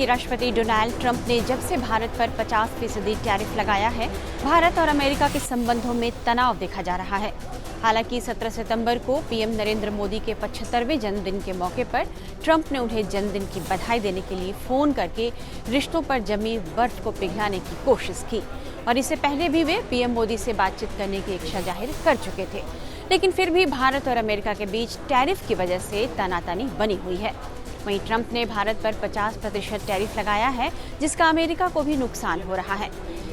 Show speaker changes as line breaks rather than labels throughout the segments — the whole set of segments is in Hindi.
राष्ट्रपति डोनाल्ड ट्रंप ने जब से भारत पर 50% टैरिफ लगाया है, भारत और अमेरिका के संबंधों में तनाव देखा जा रहा है। हालांकि 17 सितंबर को पीएम नरेंद्र मोदी के 75वें जन्मदिन के मौके पर ट्रंप ने उन्हें जन्मदिन की बधाई देने के लिए फोन करके रिश्तों पर जमी बर्फ को पिघलाने की कोशिश की और इससे पहले भी वे पीएम मोदी से बातचीत करने की इच्छा जाहिर कर चुके थे। लेकिन फिर भी भारत और अमेरिका के बीच टैरिफ की वजह से तनातनी बनी हुई है। वहीं ट्रंप ने भारत पर 50% टैरिफ लगाया है, जिसका अमेरिका को भी नुकसान हो रहा है।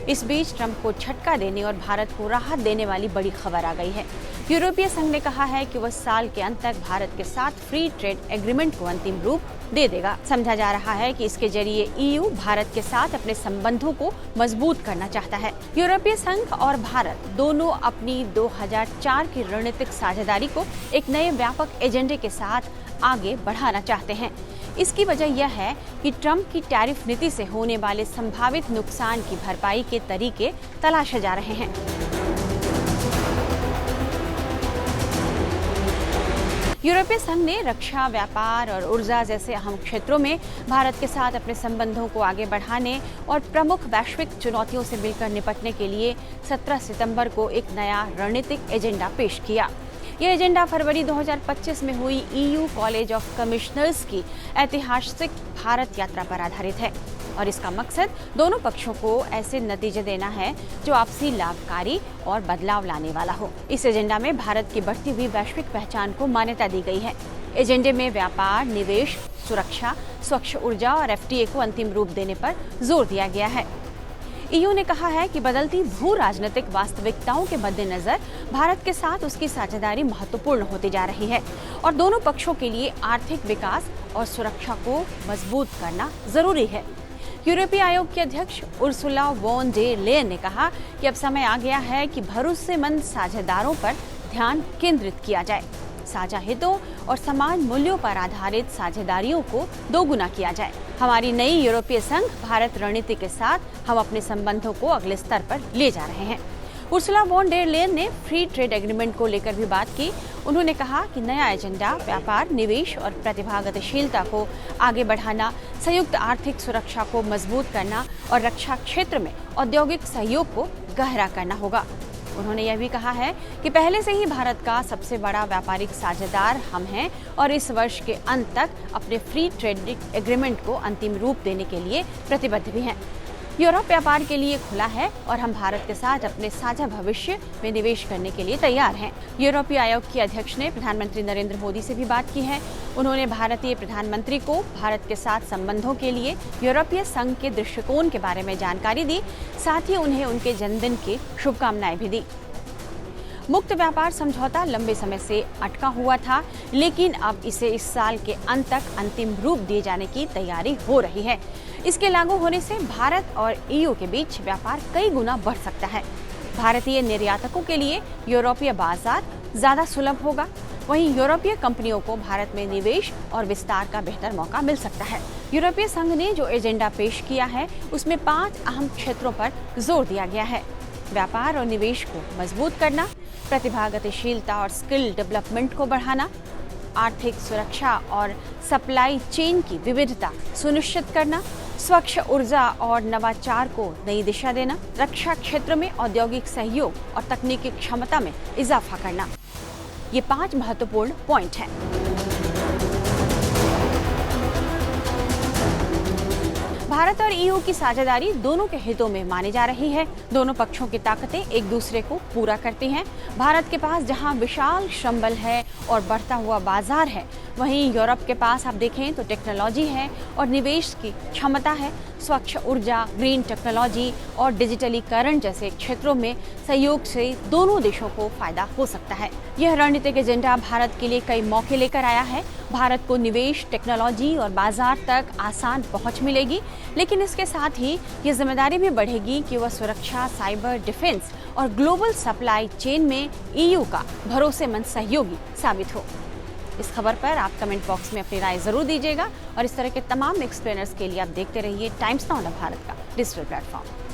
इस बीच ट्रंप को झटका देने और भारत को राहत देने वाली बड़ी खबर आ गई है। यूरोपीय संघ ने कहा है कि वह साल के अंत तक भारत के साथ फ्री ट्रेड एग्रीमेंट को अंतिम रूप दे देगा। समझा जा रहा है कि इसके जरिए ईयू भारत के साथ अपने संबंधों को मजबूत करना चाहता है। यूरोपीय संघ और भारत दोनों अपनी 2004 की रणनीतिक साझेदारी को एक नए व्यापक एजेंडे के साथ आगे बढ़ाना चाहते हैं। इसकी वजह यह है कि ट्रंप की टैरिफ नीति से होने वाले संभावित नुकसान की भरपाई के तरीके तलाशे जा रहे हैं। यूरोपीय संघ ने रक्षा, व्यापार और ऊर्जा जैसे अहम क्षेत्रों में भारत के साथ अपने संबंधों को आगे बढ़ाने और प्रमुख वैश्विक चुनौतियों से मिलकर निपटने के लिए 17 सितंबर को एक नया रणनीतिक एजेंडा पेश किया। यह एजेंडा फरवरी 2025 में हुई ईयू कॉलेज ऑफ कमिश्नर्स की ऐतिहासिक भारत यात्रा पर आधारित है और इसका मकसद दोनों पक्षों को ऐसे नतीजे देना है जो आपसी लाभकारी और बदलाव लाने वाला हो। इस एजेंडा में भारत की बढ़ती हुई वैश्विक पहचान को मान्यता दी गई है। एजेंडे में व्यापार, निवेश, सुरक्षा, स्वच्छ ऊर्जा और एफटीए को अंतिम रूप देने पर जोर दिया गया है। ईयू ने कहा है कि बदलती भू राजनीतिक वास्तविकताओं के मद्देनजर भारत के साथ उसकी साझेदारी महत्वपूर्ण होती जा रही है और दोनों पक्षों के लिए आर्थिक विकास और सुरक्षा को मजबूत करना जरूरी है। यूरोपीय आयोग के अध्यक्ष उर्सुला वॉन डे लेयन ने कहा कि अब समय आ गया है कि भरोसेमंद साझेदारों पर ध्यान केंद्रित किया जाए। साझा हितों और समान मूल्यों पर आधारित साझेदारियों को दोगुना किया जाए। हमारी नई यूरोपीय संघ भारत रणनीति के साथ हम अपने संबंधों को अगले स्तर पर ले जा रहे हैं। उर्सुला वॉन डेर लेयन ने फ्री ट्रेड एग्रीमेंट को लेकर भी बात की। उन्होंने कहा कि नया एजेंडा व्यापार, निवेश और प्रतिभा गतिशीलता को आगे बढ़ाना, संयुक्त आर्थिक सुरक्षा को मजबूत करना और रक्षा क्षेत्र में औद्योगिक सहयोग को गहरा करना होगा। उन्होंने यह भी कहा है कि पहले से ही भारत का सबसे बड़ा व्यापारिक साझेदार हम हैं और इस वर्ष के अंत तक अपने फ्री ट्रेड एग्रीमेंट को अंतिम रूप देने के लिए प्रतिबद्ध भी हैं। यूरोप व्यापार के लिए खुला है और हम भारत के साथ अपने साझा भविष्य में निवेश करने के लिए तैयार हैं। यूरोपीय आयोग के अध्यक्ष ने प्रधानमंत्री नरेंद्र मोदी से भी बात की है। उन्होंने भारतीय प्रधानमंत्री को भारत के साथ संबंधों के लिए यूरोपीय संघ के दृष्टिकोण के बारे में जानकारी दी, साथ ही उन्हें उनके जन्मदिन की शुभकामनाएं भी दी। मुक्त व्यापार समझौता लंबे समय से अटका हुआ था, लेकिन अब इसे इस साल के अंत तक अंतिम रूप दिए जाने की तैयारी हो रही है। इसके लागू होने से भारत और ईयू के बीच व्यापार कई गुना बढ़ सकता है। भारतीय निर्यातकों के लिए यूरोपीय बाजार ज्यादा सुलभ होगा। वहीं यूरोपीय कंपनियों को भारत में निवेश और विस्तार का बेहतर मौका मिल सकता है। यूरोपीय संघ ने जो एजेंडा पेश किया है, उसमें 5 अहम क्षेत्रों पर जोर दिया गया है। व्यापार और निवेश को मजबूत करना, प्रतिभा गतिशीलता और स्किल डेवलपमेंट को बढ़ाना, आर्थिक सुरक्षा और सप्लाई चेन की विविधता सुनिश्चित करना, स्वच्छ ऊर्जा और नवाचार को नई दिशा देना, रक्षा क्षेत्र में औद्योगिक सहयोग और तकनीकी क्षमता में इजाफा करना। ये 5 महत्वपूर्ण पॉइंट हैं। भारत और ईयू की साझेदारी दोनों के हितों में मानी जा रही है। दोनों पक्षों की ताकतें एक दूसरे को पूरा करती हैं। भारत के पास जहां विशाल श्रम बल है और बढ़ता हुआ बाजार है, वहीं यूरोप के पास आप देखें तो टेक्नोलॉजी है और निवेश की क्षमता है। स्वच्छ ऊर्जा, ग्रीन टेक्नोलॉजी और डिजिटलीकरण जैसे क्षेत्रों में सहयोग से दोनों देशों को फायदा हो सकता है। यह रणनीतिक एजेंडा भारत के लिए कई मौके लेकर आया है। भारत को निवेश, टेक्नोलॉजी और बाजार तक आसान पहुंच मिलेगी, लेकिन इसके साथ ही ये जिम्मेदारी भी बढ़ेगी कि वह सुरक्षा, साइबर डिफेंस और ग्लोबल सप्लाई चेन में ईयू का भरोसेमंद सहयोगी साबित हो। इस खबर पर आप कमेंट बॉक्स में अपनी राय जरूर दीजिएगा और इस तरह के तमाम एक्सप्लेनर्स के लिए आप देखते रहिए टाइम्स नाउ भारत का डिजिटल प्लेटफॉर्म।